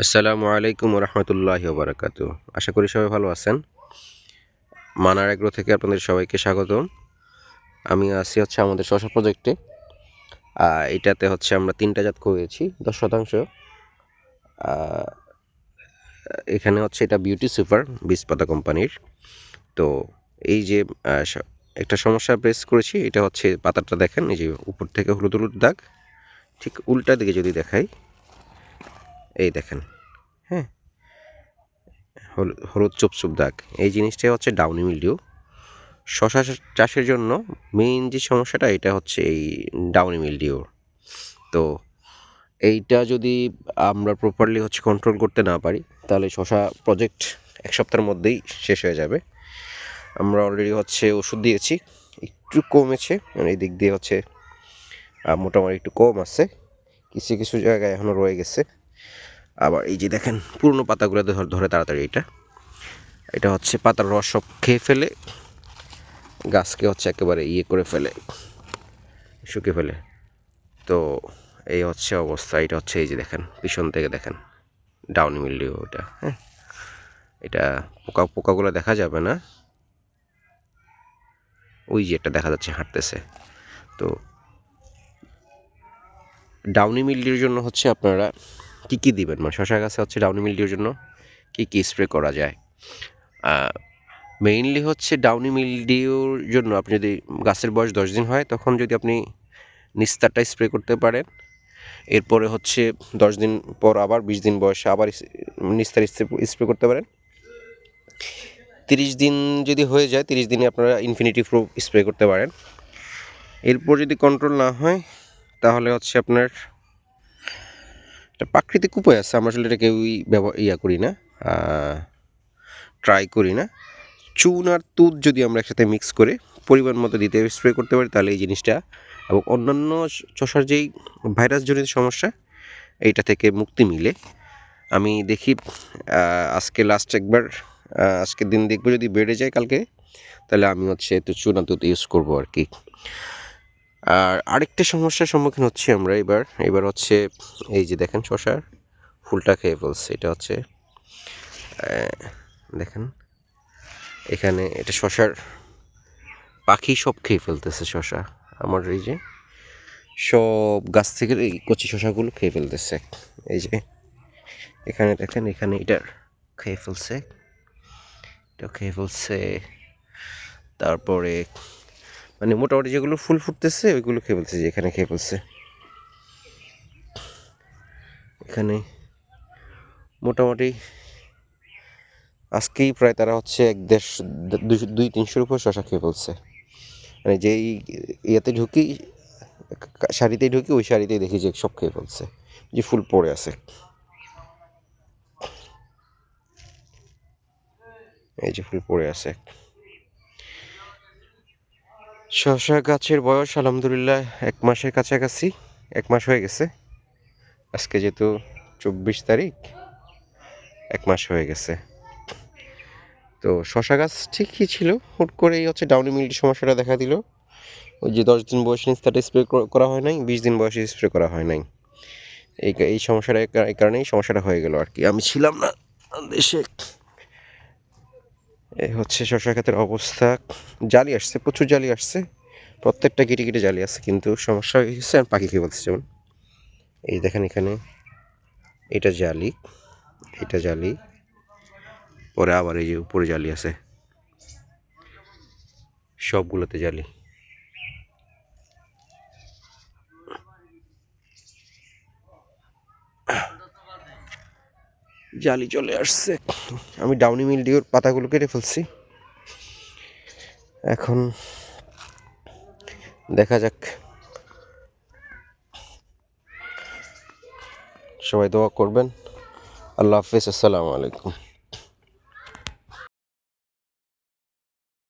আসসালামু আলাইকুম রহমতুল্লাহি ওবরাকাতু। আশা করি সবাই ভালো আছেন। মানার এগ্রো থেকে আপনাদের সবাইকে স্বাগতম। আমি আছি আমাদের শশা প্রজেক্টে। এটাতে আমরা 3টা জাত করেছি 10%। এখানে এটা বিউটি সুপার বীজপাতা কোম্পানির। তো এই যে একটা সমস্যা প্রেস করেছি, এটা পাতাটা দেখেন, এই যে উপর থেকে হলুদ হলুদ দাগ, ঠিক উল্টা দিকে যদি দেখাই, এই দেখেন, হ্যাঁ, হলুদ চুপচুপ দাগ, এই জিনিসটাই ডাউনি মিলডিউ। শশা চাষের জন্য মেইন যে সমস্যাটা, এটা এই ডাউনি মিলডিউ। তো এইটা যদি আমরা প্রপারলি কন্ট্রোল করতে না পারি, তাহলে শশা প্রজেক্ট 1 সপ্তাহের মধ্যেই শেষ হয়ে যাবে। আমরা অলরেডি ওষুধ দিয়েছি, একটু কমেছে, মানে এই দিক দিয়ে মোটামুটি একটু কম আছে, কিছু কিছু জায়গায় এখনও রয়ে গেছে। আবার এই যে দেখেন, পুরনো পাতাগুলো ধরে তাড়াতাড়ি। এটা পাতার রস সব খেয়ে ফেলে, গাছকে একেবারে করে ফেলে, শুকে ফেলে। তো এই অবস্থা। এটা এই যে দেখেন, পিছন থেকে দেখেন, ডাউনি মিলডিউ ওটা। হ্যাঁ, এটা পোকাগুলো দেখা যাবে না, ওই যে একটা দেখা যাচ্ছে হাঁটতেছে। তো ডাউনি মিলডিউর জন্য আপনারা কী দিবেন, মানে শশা গাছে ডাউনি মিলডিউর জন্য কী স্প্রে করা যায়। মেইনলি ডাউনি মিলডিউর জন্য আপনি যদি গাছের বয়স 10 দিন হয়, তখন যদি আপনি নিস্তারটা স্প্রে করতে পারেন। এরপরে 10 দিন পর আবার 20 দিন বয়সে আবার নিস্তার স্প্রে করতে পারেন। 30 দিন যদি হয়ে যায়, 30 দিনে আপনারা ইনফিনিটি প্রো স্প্রে করতে পারেন। এরপর যদি কন্ট্রোল না হয়, তাহলে আপনার একটা প্রাকৃতিক উপায় আছে, আমরা আসলে এটা কেউই করি না, ট্রাই করি না। চুন আর দুধ যদি আমরা একসাথে মিক্স করে পরিমাণ মতো দিতে স্প্রে করতে পারি, তাহলে এই জিনিসটা এবং অন্যান্য শশার যেই ভাইরাসজনিত সমস্যা, এইটা থেকে মুক্তি মিলে। আমি দেখি আজকে লাস্ট একবার, আজকের দিন দেখবো, যদি বেড়ে যায় কালকে, তাহলে আমি একটু চুন আর দুধ ইউজ করবো আর কি। আর আরেকটা সমস্যার সম্মুখীন আমরা এবার এই যে দেখেন, শশার ফুলটা খেয়ে ফেলছে। এটা দেখেন এখানে, এটা শশার পাখি সব খেয়ে ফেলতেছে শশা। আমার এই যে সব গাছ থেকে এই কচি শশাগুলো খেয়ে ফেলতেছে। এই যে এখানে দেখেন, এখানে এটা খেয়ে ফেলছে, এটা খেয়ে ফেলছে। তারপরে মানে মোটামুটি যেগুলো ফুল ফুটতেছে ওইগুলো খেয়ে ফেলছে, যে এখানে খেয়ে ফেলছে। এখানে মোটামুটি আজকেই প্রায় তারা 1-1.5-200-300 উপর শশা খেয়ে ফেলছে। মানে যেই ইয়েতে ঢুকি, শাড়িতেই ঢুকি, ওই শাড়িতেই দেখি যে সব খেয়ে ফেলছে, যে ফুল পড়ে আছে। এই যে ফুল পড়ে আছে। শশা গাছের বয়স আলহামদুলিল্লাহ 1 মাসের কাছাকাছি, 1 মাস হয়ে গেছে। আজকে যেহেতু 24 তারিখ, 1 মাস হয়ে গেছে। তো শশা গাছ ঠিকই ছিল, হুট করেই ডাউনি মিলডিউ সমস্যাটা দেখা দিল। ওই যে 10 দিন বয়সে নিস্তারটা স্প্রে করা হয় নাই, 20 দিন বয়সে স্প্রে করা হয় নাই। এই সমস্যাটা, এই কারণেই সমস্যাটা হয়ে গেল আর কি। আমি ছিলাম না দেশে। এই শশা ক্ষেতের অবস্থা। জালি আসছে, প্রচুর জালি আসছে, প্রত্যেকটা গিটে গিটে জালি আছে, কিন্তু সমস্যা হয়ে গেছে পাখি খেয়ে বলছে। যেমন এই দেখেন, এখানে এটা জালি, এটা জালি, পরে আবার এই যে উপরে জালি আছে, সবগুলোতে জালি। জালি চলে আসছে। আমি ডাউনি মিলডিউর পাতাগুলো কেটে ফেলছি। এখন দেখা যাক। সবাই দোয়া করবেন। আল্লাহ হাফেজ, আসসালামু আলাইকুম।